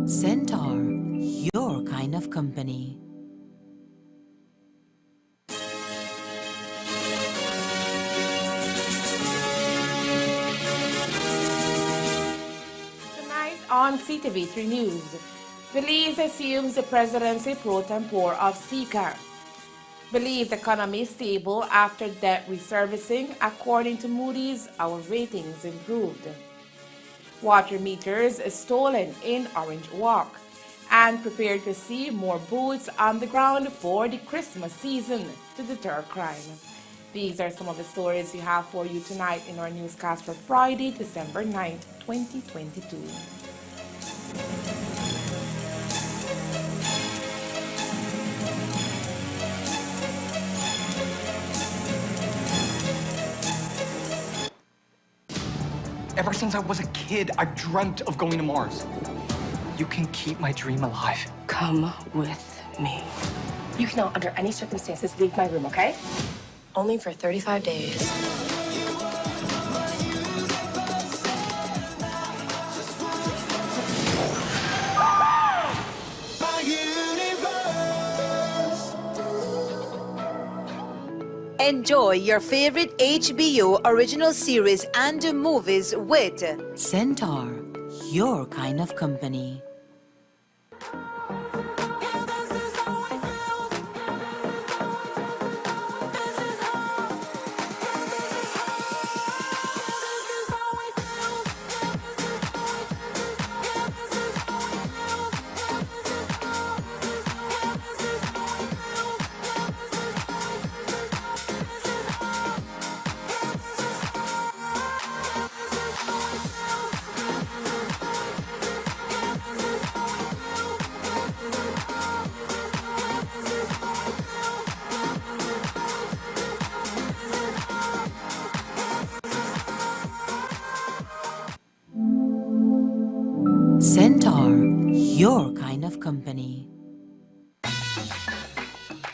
Centaur, your kind of company. Tonight on CTV3 News, Belize assumes the presidency pro tempore of Sika. Belize economy stable after debt reservicing. According to Moody's, our ratings improved. Water meters stolen in Orange Walk. And prepared to see more boots on the ground for the Christmas season to deter crime. These are some of the stories we have for you tonight in our newscast for Friday, December 9th, 2022. Ever since I was a kid, I've dreamt of going to Mars. You can keep my dream alive. Come with me. You cannot, under any circumstances, leave my room, okay? Only for 35 days. Enjoy your favorite HBO original series and movies with Centaur, your kind of company. Centaur, your kind of company.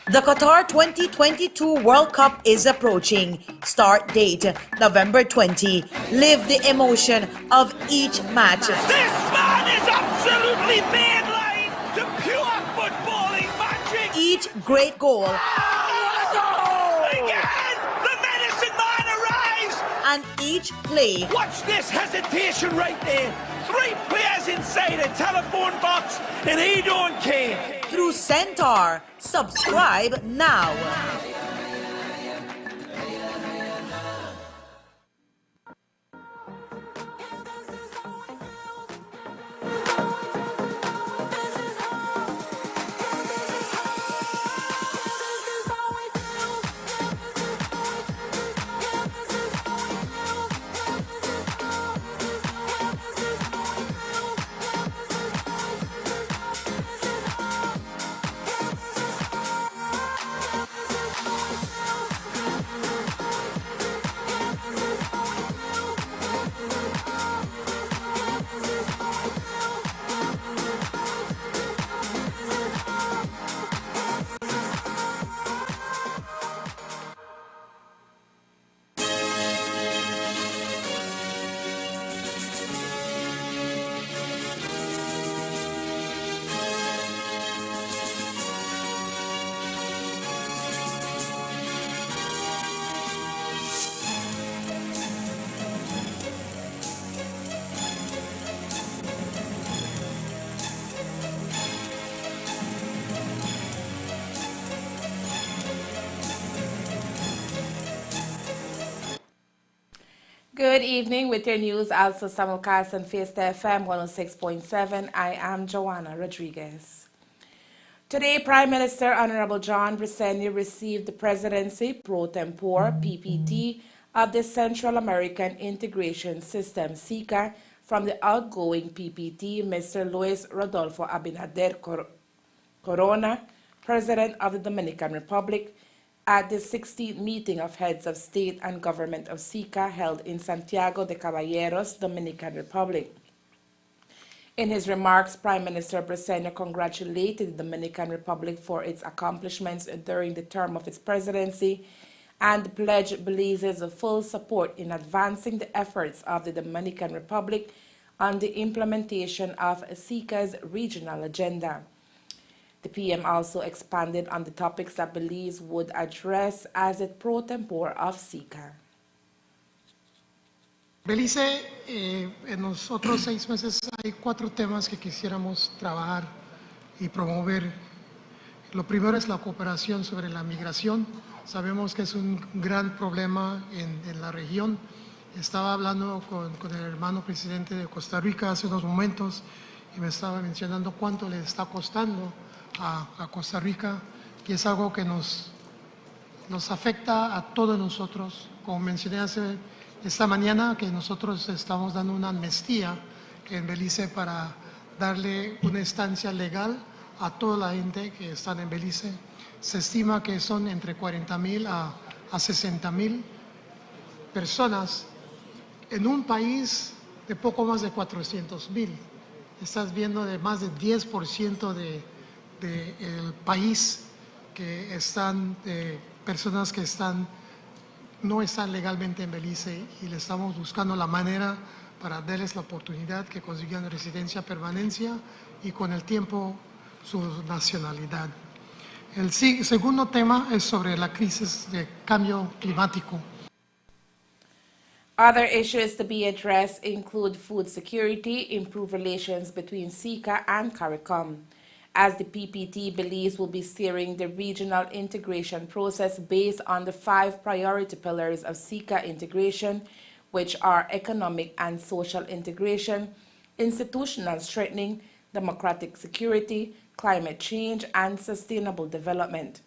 The Qatar 2022 World Cup is approaching. Start date November 20. Live the emotion of each match. This man is absolutely mainline to pure footballing magic. Each great goal Again, the medicine man arrives. and each play Watch this hesitation right there. 3 players inside a telephone box, and he don't care. through Centaur. Subscribe now. Good evening with your news, also simulcast on Fiesta FM 106.7. I am Joanna Rodriguez. Today, Prime Minister Honorable John Briseni received the Presidency Pro Tempore PPT of the Central American Integration System, Sika, from the outgoing PPT, Mr. Luis Rodolfo Abinader Corona, President of the Dominican Republic, at the 16th meeting of heads of state and government of Sika held in Santiago de Caballeros, Dominican Republic. In his remarks, Prime Minister Briseni congratulated the Dominican Republic for its accomplishments during the term of its presidency and pledged Belize's full support in advancing the efforts of the Dominican Republic on the implementation of Sika's regional agenda. The PM also expanded on the topics that Belize would address as it pro tempore of Sika. Belice, en los otros 6 meses hay 4 temas que quisiéramos trabajar y promover. Lo primero es la cooperación sobre la migración. Sabemos que es un gran problema en la región. Estaba hablando con el hermano presidente de Costa Rica hace unos momentos y me estaba mencionando cuánto le está costando a Costa Rica, y es algo que nos afecta a todos nosotros. Como mencioné esta mañana, que nosotros estamos dando una amnistía en Belice para darle una estancia legal a toda la gente que está en Belice. Se estima que son entre 40,000 a 60,000 personas en un país de poco más de 400,000. Estás viendo de más de 10% del país que están, personas que no están legalmente en Belice, y le estamos buscando la manera para darles la oportunidad que consigan residencia, permanencia y con el tiempo su nacionalidad. El segundo tema es sobre la crisis de cambio climático. Other issues to be addressed include food security, improved relations between Sika and CARICOM. As the PPT, Belize will be steering the regional integration process based on the 5 priority pillars of Sika integration, which are economic and social integration, institutional strengthening, democratic security, climate change, and sustainable development.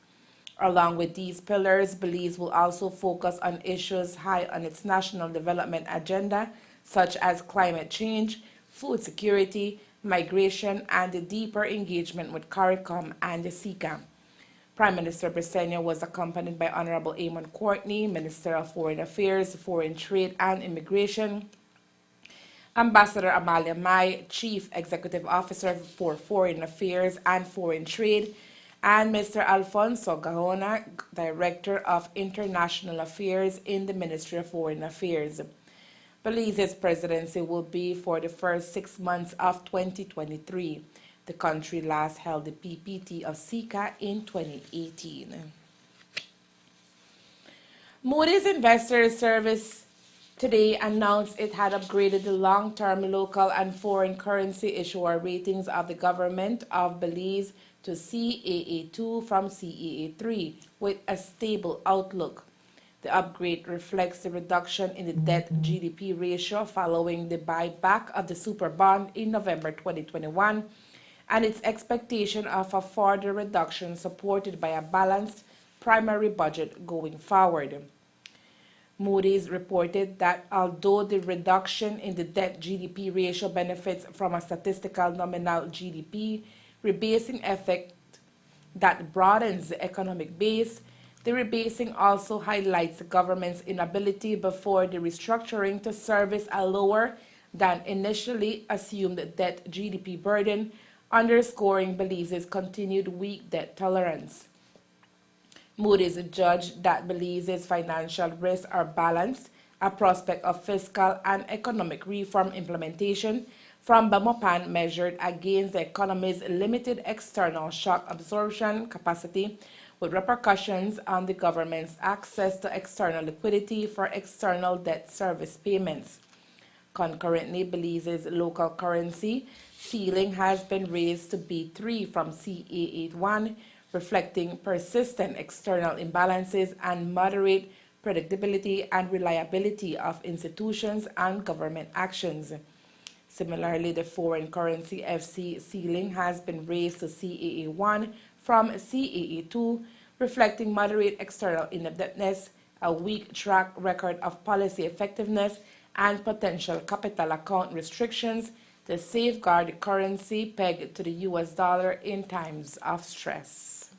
Along with these pillars, Belize will also focus on issues high on its national development agenda, such as climate change, food security, migration, and the deeper engagement with CARICOM and the Sika. Prime Minister Briceño was accompanied by Honorable Eamon Courtney, Minister of Foreign Affairs, Foreign Trade and Immigration, Ambassador Amalia Mai, Chief Executive Officer for Foreign Affairs and Foreign Trade, and Mr. Alfonso Gahona, Director of International Affairs in the Ministry of Foreign Affairs. Belize's presidency will be for the first 6 months of 2023. The country last held the PPT of Sika in 2018. Moody's Investors Service today announced it had upgraded the long-term local and foreign currency issuer ratings of the government of Belize to CAA2 from CAA3 with a stable outlook. The upgrade reflects the reduction in the debt-GDP ratio following the buyback of the super bond in November 2021 and its expectation of a further reduction supported by a balanced primary budget going forward. Moody's reported that although the reduction in the debt-GDP ratio benefits from a statistical nominal GDP rebasing effect that broadens the economic base, the rebasing also highlights the government's inability before the restructuring to service a lower than initially assumed debt GDP burden, underscoring Belize's continued weak debt tolerance. Moody's judged that Belize's financial risks are balanced, a prospect of fiscal and economic reform implementation from Bamopan measured against the economy's limited external shock absorption capacity, with repercussions on the government's access to external liquidity for external debt service payments. Concurrently, Belize's local currency ceiling has been raised to B3 from CA81, reflecting persistent external imbalances and moderate predictability and reliability of institutions and government actions. Similarly, the foreign currency FC ceiling has been raised to CAA1 from CAA2, reflecting moderate external indebtedness, a weak track record of policy effectiveness, and potential capital account restrictions to safeguard the currency pegged to the US dollar in times of stress.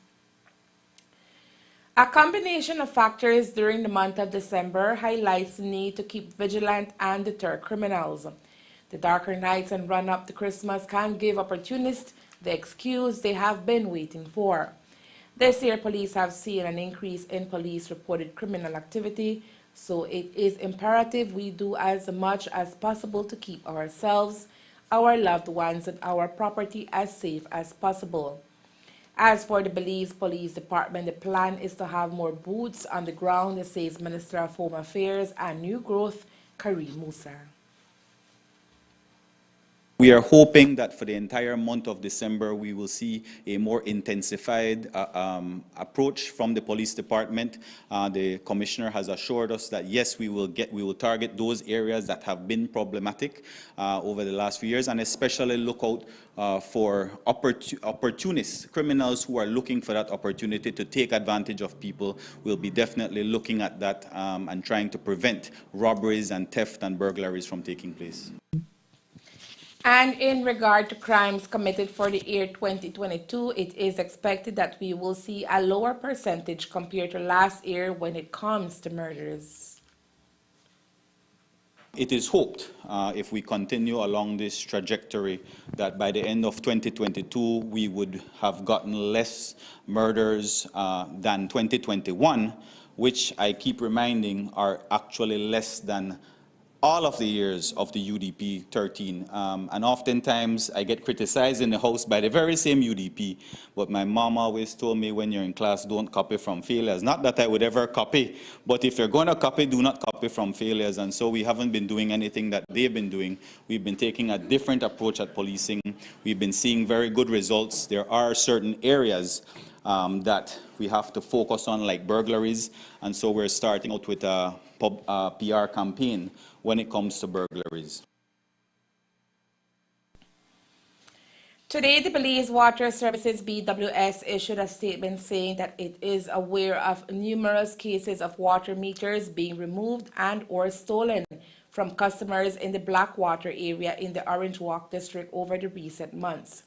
A combination of factors during the month of December highlights the need to keep vigilant and deter criminals. The darker nights and run-up to Christmas can give opportunists the excuse they have been waiting for. This year, police have seen an increase in police-reported criminal activity, So it is imperative we do as much as possible to keep ourselves, our loved ones, and our property as safe as possible. As for the Belize Police Department, the plan is to have more boots on the ground, says Minister of Home Affairs and New Growth, Kareem Musa. We are hoping that for the entire month of December, we will see a more intensified approach from the police department. The commissioner has assured us that yes, we will target those areas that have been problematic over the last few years, and especially look out for opportunists, criminals who are looking for that opportunity to take advantage of people. We'll be definitely looking at that and trying to prevent robberies and theft and burglaries from taking place. And in regard to crimes committed for the year 2022, it is expected that we will see a lower percentage compared to last year when it comes to murders. It is hoped, if we continue along this trajectory, that by the end of 2022, we would have gotten less murders than 2021, which I keep reminding are actually less than all of the years of the UDP 13. And oftentimes I get criticized in the house by the very same UDP, but my mom always told me, when you're in class, don't copy from failures. Not that I would ever copy, but if you're going to copy, do not copy from failures. And so we haven't been doing anything that they've been doing. We've been taking a different approach at policing. We've been seeing very good results. There are certain areas that we have to focus on, like burglaries, and so we're starting out with a PR campaign when it comes to burglaries. Today, the Belize Water Services BWS issued a statement saying that it is aware of numerous cases of water meters being removed and or stolen from customers in the Blackwater area in the Orange Walk district over the recent months.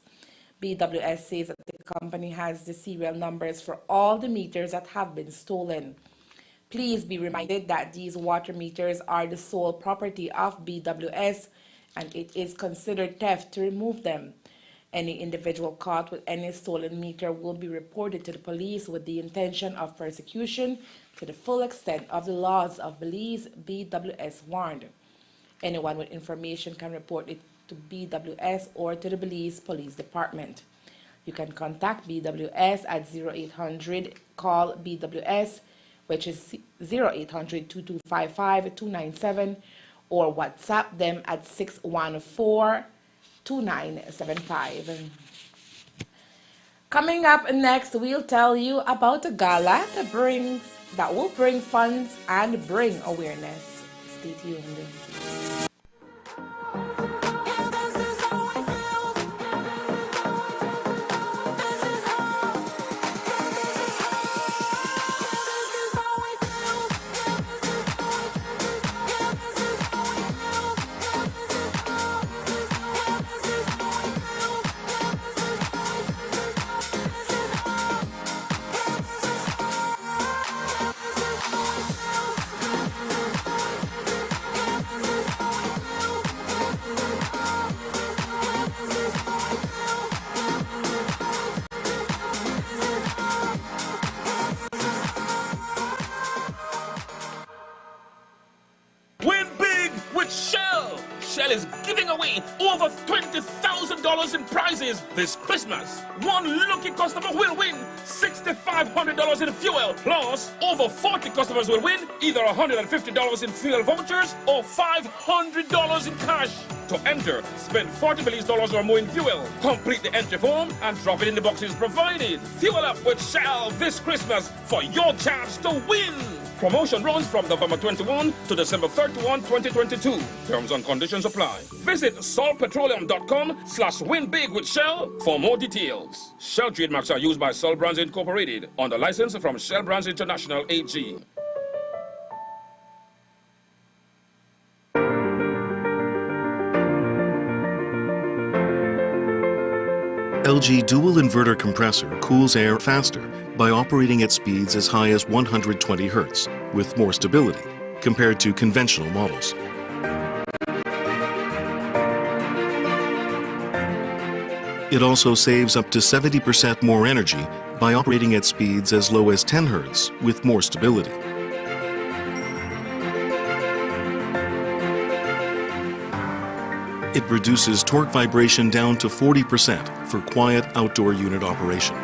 BWS says that the company has the serial numbers for all the meters that have been stolen. Please be reminded that these water meters are the sole property of BWS, and it is considered theft to remove them. Any individual caught with any stolen meter will be reported to the police with the intention of prosecution to the full extent of the laws of Belize, BWS warned. Anyone with information can report it to BWS or to the Belize Police Department. You can contact BWS at 0800 call BWS, which is 0800-2255-297, or WhatsApp them at 614-2975. Coming up next, we'll tell you about a gala that will bring funds and bring awareness. Stay tuned. is giving away over $20,000 in prizes this Christmas. One lucky customer will win $6,500 in fuel, plus over 40 customers will win either $150 in fuel vouchers or $500 in cash. To enter, spend $40 Belize or more in fuel. Complete the entry form and drop it in the boxes provided. Fuel up with Shell this Christmas for your chance to win. Promotion runs from November 21 to December 31, 2022. Terms and conditions apply. Visit solpetroleum.com/winbig with Shell for more details. Shell trademarks are used by Shell Brands Incorporated under license from Shell Brands International AG. LG dual inverter compressor cools air faster by operating at speeds as high as 120 Hz with more stability compared to conventional models. It also saves up to 70% more energy by operating at speeds as low as 10 Hz with more stability. It reduces torque vibration down to 40% for quiet outdoor unit operation.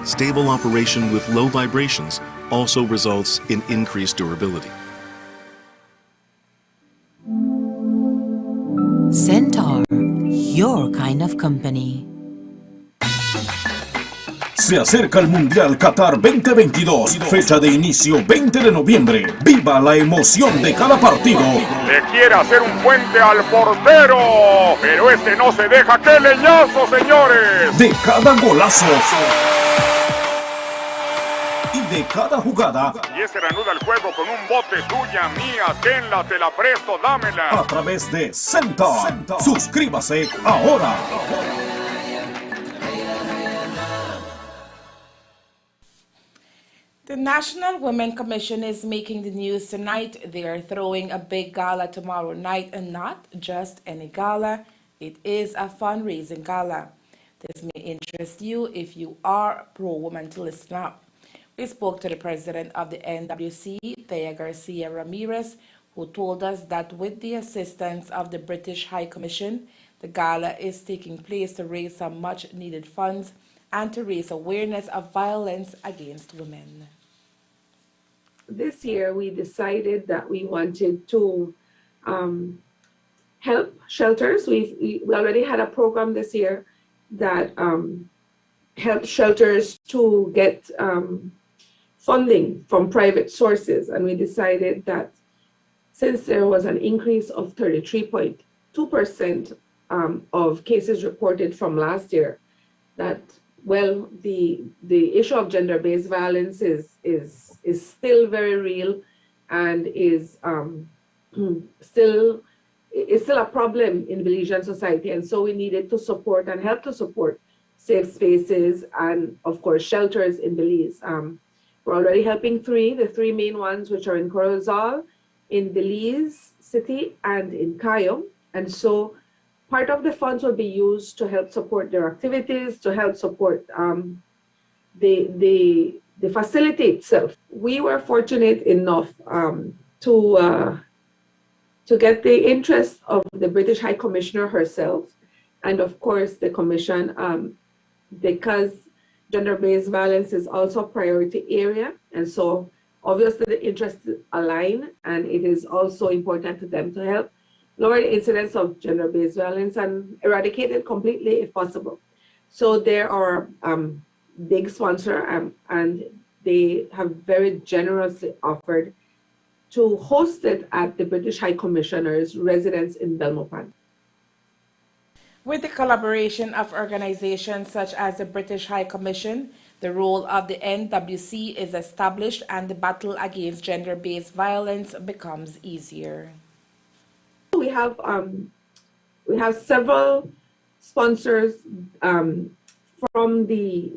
Stable operation with low vibrations also results in increased durability. Centaur, your kind of company. Se acerca el Mundial Qatar 2022, fecha de inicio 20 de noviembre. ¡Viva la emoción de cada partido! Le quiere hacer un puente al portero, pero este no se deja. ¡Qué leñazo, señores! De cada golazo y de cada jugada. Y ese reanuda el juego con un bote tuya, mía, tenla, te la presto, dámela. A través de Centaur. Suscríbase ahora. The National Women Commission is making the news tonight. They are throwing a big gala tomorrow night, and not just any gala. It is a fundraising gala. This may interest you if you are pro-woman to listen up. We spoke to the president of the NWC, Thea Garcia Ramirez, who told us that with the assistance of the British High Commission, the gala is taking place to raise some much-needed funds and to raise awareness of violence against women. This year, we decided that we wanted to help shelters. We already had a program this year that helped shelters to get funding from private sources. And we decided that since there was an increase of 33.2% of cases reported from last year, that well, the issue of gender-based violence is still very real and is still a problem in Belizean society. And so we needed to support and help to support safe spaces and, of course, shelters in Belize. We're already helping the three main ones, which are in Corozal, in Belize City, and in Cayo. And so part of the funds will be used to help support their activities, to help support the facility itself. We were fortunate enough to get the interest of the British High Commissioner herself, and of course the Commission, because gender-based violence is also a priority area, and so obviously the interests align, and it is also important to them to help lower the incidence of gender-based violence and eradicate it completely if possible. So there are big sponsor and they have very generously offered to host it at the British High Commissioner's residence in Belmopan. With the collaboration of organizations such as the British High Commission, the role of the NWC is established and the battle against gender-based violence becomes easier. We have several sponsors from the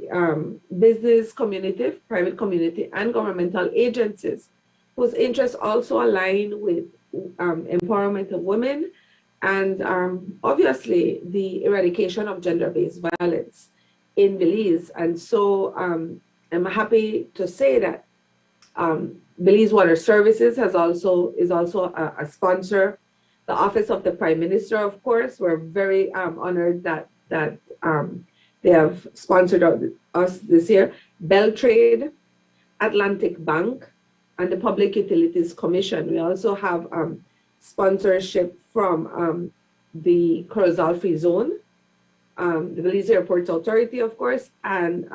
business community, private community, and governmental agencies whose interests also align with empowerment of women and obviously the eradication of gender-based violence in Belize. And so I'm happy to say that Belize Water Services is also a sponsor. The Office of the Prime Minister, of course, we're very honored that they have sponsored us this year. Beltrade, Atlantic Bank, and the Public Utilities Commission. We also have sponsorship from the Corozal Free Zone, the Belize Airports Authority, of course, and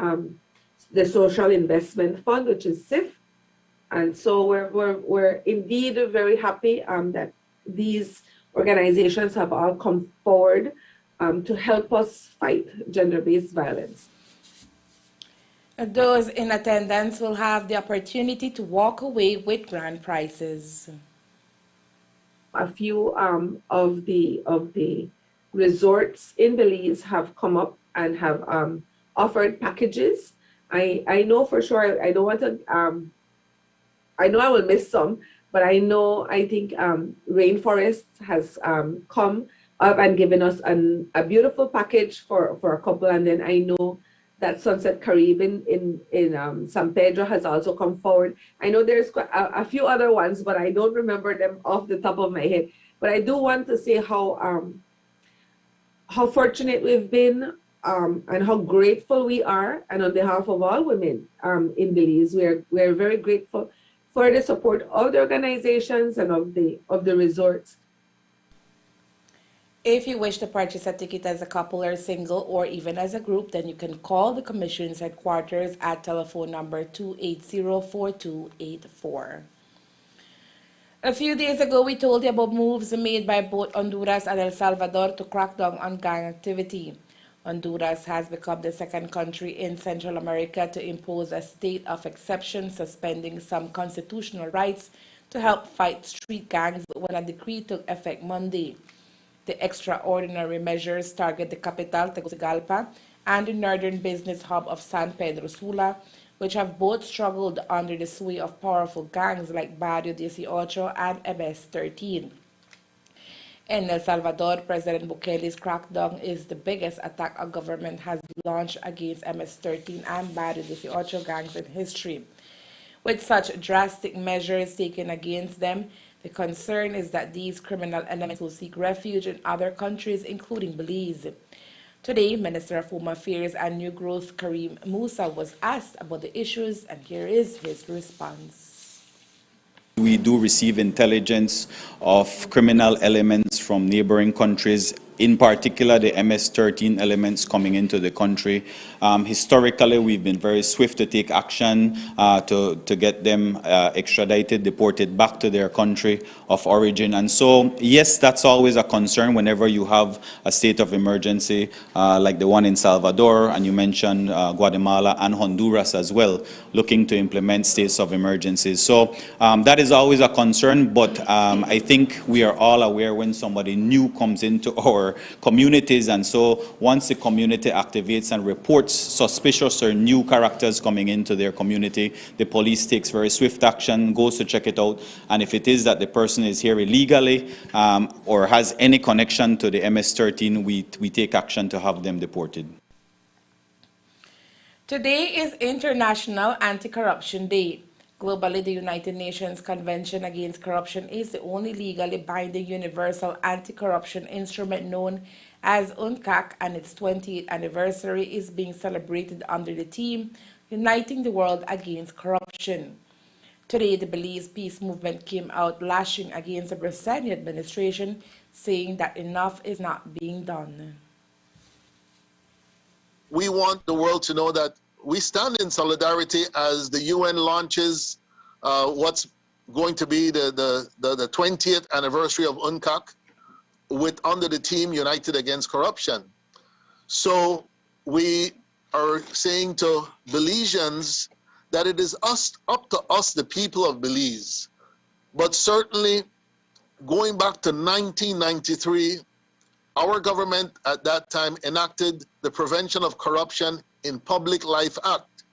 the Social Investment Fund, which is SIF. And so we're indeed very happy that these organizations have all come forward to help us fight gender-based violence. Those in attendance will have the opportunity to walk away with grand prizes. A few of the resorts in Belize have come up and have offered packages. I know for sure, I don't want to, I know I will miss some, but I think Rainforest has come up and given us a beautiful package for a couple, and then I know that Sunset Caribbean in San Pedro has also come forward. I know there's a few other ones, but I don't remember them off the top of my head. But I do want to say how fortunate we've been and how grateful we are. And on behalf of all women in Belize, we're very grateful for the support of the organizations and of the resorts. If you wish to purchase a ticket as a couple or single or even as a group, then you can call the Commission's headquarters at telephone number 280-4284. A few days ago, we told you about moves made by both Honduras and El Salvador to crack down on gang activity. Honduras has become the second country in Central America to impose a state of exception, suspending some constitutional rights to help fight street gangs when a decree took effect Monday. The extraordinary measures target the capital, Tegucigalpa, and the northern business hub of San Pedro Sula, which have both struggled under the sway of powerful gangs like Barrio 18 and MS-13. In El Salvador, President Bukele's crackdown is the biggest attack a government has launched against MS-13 and Barrio 18 gangs in history. With such drastic measures taken against them, the concern is that these criminal elements will seek refuge in other countries, including Belize. Today, Minister of Home Affairs and New Growth Karim Musa was asked about the issues, and here is his response. We do receive intelligence of criminal elements from neighboring countries, in particular the MS-13 elements coming into the country. Historically, we've been very swift to take action to get them extradited, deported back to their country of origin. And so, yes, that's always a concern whenever you have a state of emergency like the one in Salvador, and you mentioned Guatemala and Honduras as well, looking to implement states of emergency. So that is always a concern, but I think we are all aware when somebody new comes into our communities, and so once the community activates and reports suspicious or new characters coming into their community, the police takes very swift action, goes to check it out, and if it is that the person is here illegally or has any connection to the MS-13, we take action to have them deported. Today is International Anti-Corruption Day. Globally, the United Nations Convention Against Corruption is the only legally binding universal anti-corruption instrument known as UNCAC, and its 20th anniversary is being celebrated under the theme, Uniting the World Against Corruption. Today, the Belize Peace Movement came out lashing against the Brazilian administration, saying that enough is not being done. We want the world to know that we stand in solidarity as the UN launches what's going to be the 20th anniversary of UNCAC under the team United Against Corruption. So we are saying to Belizeans that it is up to us, the people of Belize. But certainly, going back to 1993, our government at that time enacted the Prevention of Corruption in Public Life Act,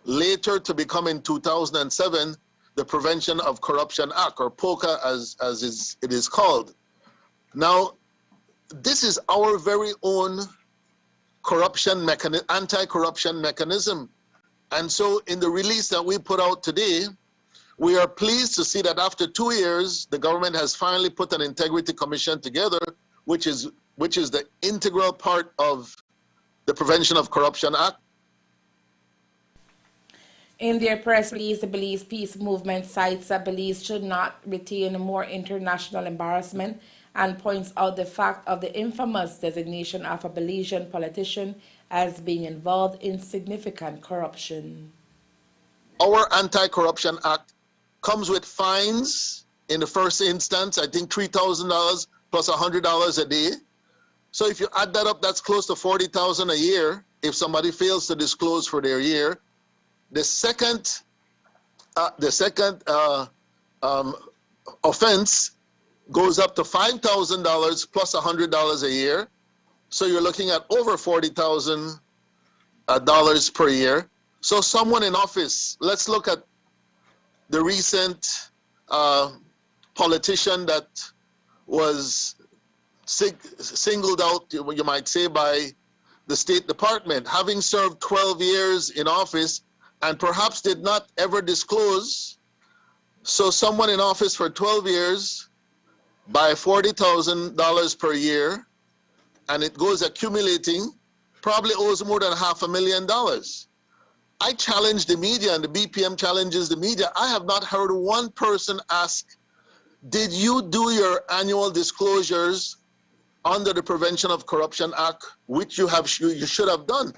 later to become in 2007 the Prevention of Corruption Act, or POCA as it is called. Now, this is our very own corruption mechanism, anti-corruption mechanism. And so in the release that we put out today, we are pleased to see that after 2 years, the government has finally put an integrity commission together, which is the integral part of the Prevention of Corruption Act. In their press release, the Belize Peace Movement cites that Belize should not retain more international embarrassment and points out the fact of the infamous designation of a Belizean politician as being involved in significant corruption. Our Anti-Corruption Act comes with fines in the first instance, I think $3,000 plus $100 a day. So if you add that up, that's close to $40,000 a year if somebody fails to disclose for their year. The second offense goes up to $5,000 plus $100 a year. So you're looking at over $40,000 per year. So someone in office, let's look at the recent politician that was singled out, you might say, by the State Department, having served 12 years in office and perhaps did not ever disclose. So someone in office for 12 years by $40,000 per year, and it goes accumulating, probably owes more than $500,000. I challenge the media, and the BPM challenges the media. I have not heard one person ask, did you do your annual disclosures under the Prevention of Corruption Act, which you should have done?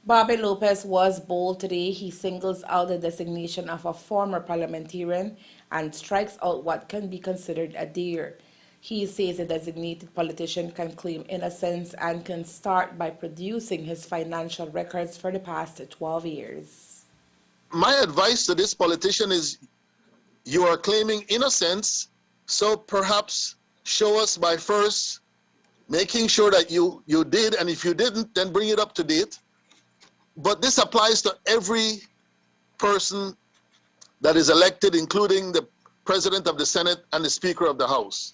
Bobby Lopez was bold today. He singles out the designation of a former parliamentarian and strikes out what can be considered a dare. He says a designated politician can claim innocence and can start by producing his financial records for the past 12 years. My advice to this politician is, you are claiming innocence, so perhaps show us by first making sure that you did, and if you didn't, then bring it up to date. But this applies to every person that is elected, including the President of the Senate and the Speaker of the House.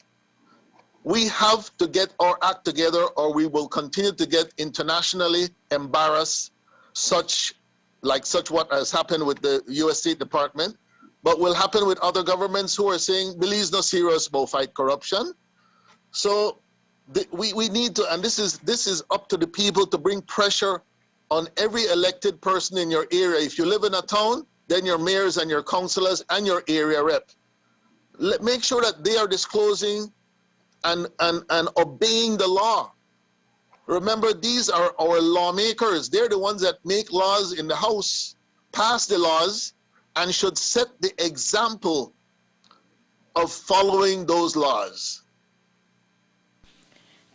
We have to get our act together, or we will continue to get internationally embarrassed, such what has happened with the U.S. State Department, but will happen with other governments who are saying, Belize no serious about fight corruption. So we need to, and this is up to the people to bring pressure on every elected person in your area. If you live in a town, then your mayors and your councillors and your area rep. Make sure that they are disclosing and obeying the law. Remember, these are our lawmakers. They're the ones that make laws in the House, pass the laws, and should set the example of following those laws.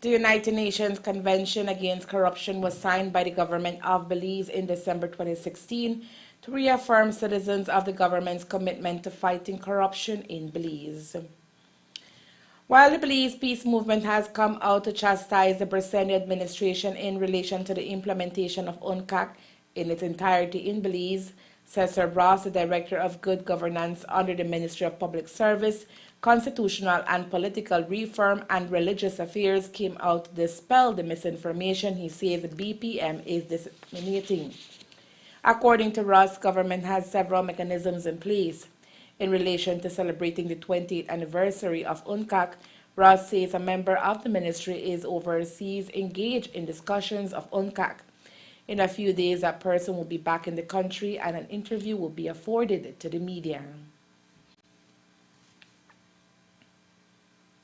The United Nations Convention Against Corruption was signed by the government of Belize in December 2016 to reaffirm citizens of the government's commitment to fighting corruption in Belize. While the Belize Peace Movement has come out to chastise the Bresenia administration in relation to the implementation of UNCAC in its entirety in Belize, Cesar Ross, the Director of Good Governance under the Ministry of Public Service, Constitutional and Political Reform and Religious Affairs, came out to dispel the misinformation he says the BPM is disseminating. According to Ross, government has several mechanisms in place. In relation to celebrating the 20th anniversary of UNCAC, Ross says a member of the ministry is overseas engaged in discussions of UNCAC. In a few days, that person will be back in the country and an interview will be afforded to the media.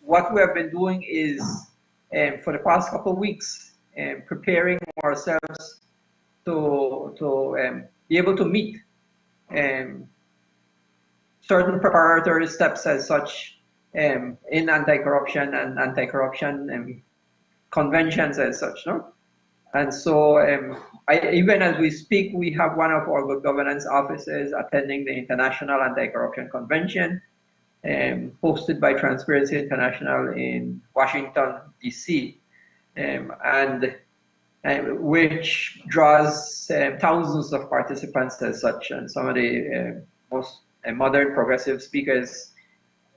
What we have been doing is, for the past couple of weeks, preparing ourselves to be able to meet certain preparatory steps as such in anti-corruption and anti-corruption conventions as such, no? And so even as we speak, we have one of our good governance officers attending the International Anti-Corruption Convention hosted by Transparency International in Washington, D.C., and which draws thousands of participants as such, and some of the most modern progressive speakers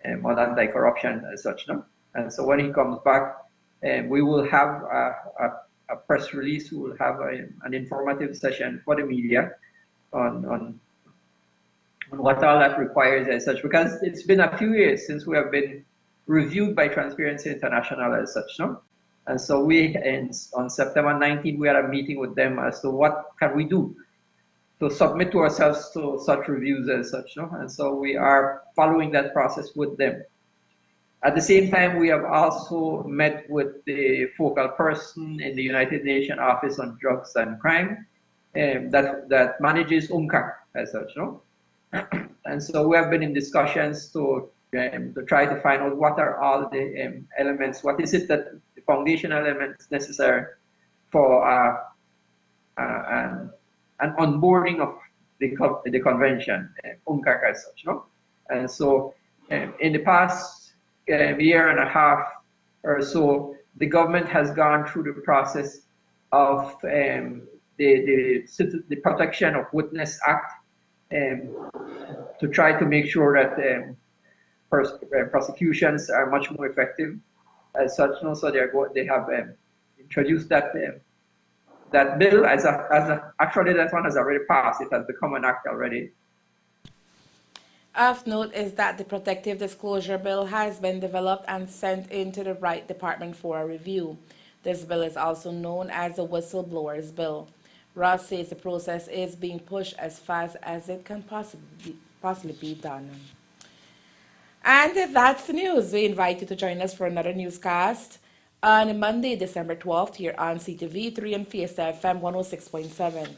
on anti-corruption as such, no? And so when he comes back, we will have a press release. We will have an informative session for the media on what all that requires as such, because it's been a few years since we have been reviewed by Transparency International as such, no? And so on September 19, we had a meeting with them as to what can we do to submit to ourselves to such reviews as such, no? And so we are following that process with them. At the same time, we have also met with the focal person in the United Nations Office on Drugs and Crime that manages UNCAC as such, no? And so we have been in discussions to try to find out what are all the elements, what is it that the foundational elements necessary for an onboarding of the convention, UNCAC as such, no? And so in the past year and a half or so, the government has gone through the process of the Protection of Witness Act to try to make sure that prosecutions are much more effective as such. No? So they have introduced that bill actually that one has already passed. It has become an act already. Of note is that the Protective Disclosure Bill has been developed and sent into the right department for a review. This bill is also known as the Whistleblowers Bill. Ross says the process is being pushed as fast as it can possibly be done. And that's the news. We invite you to join us for another newscast on Monday, December 12th, here on CTV3 and Fiesta FM 106.7.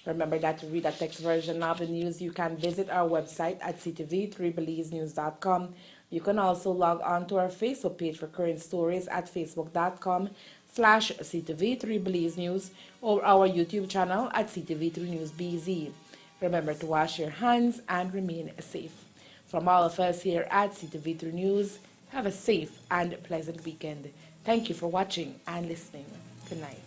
Remember that to read a text version of the news, you can visit our website at ctv3belizenews.com. You can also log on to our Facebook page for current stories at facebook.com/ctv3belizenews or our YouTube channel at ctv3newsbz. Remember to wash your hands and remain safe. From all of us here at CTV3 News, have a safe and pleasant weekend. Thank you for watching and listening. Good night.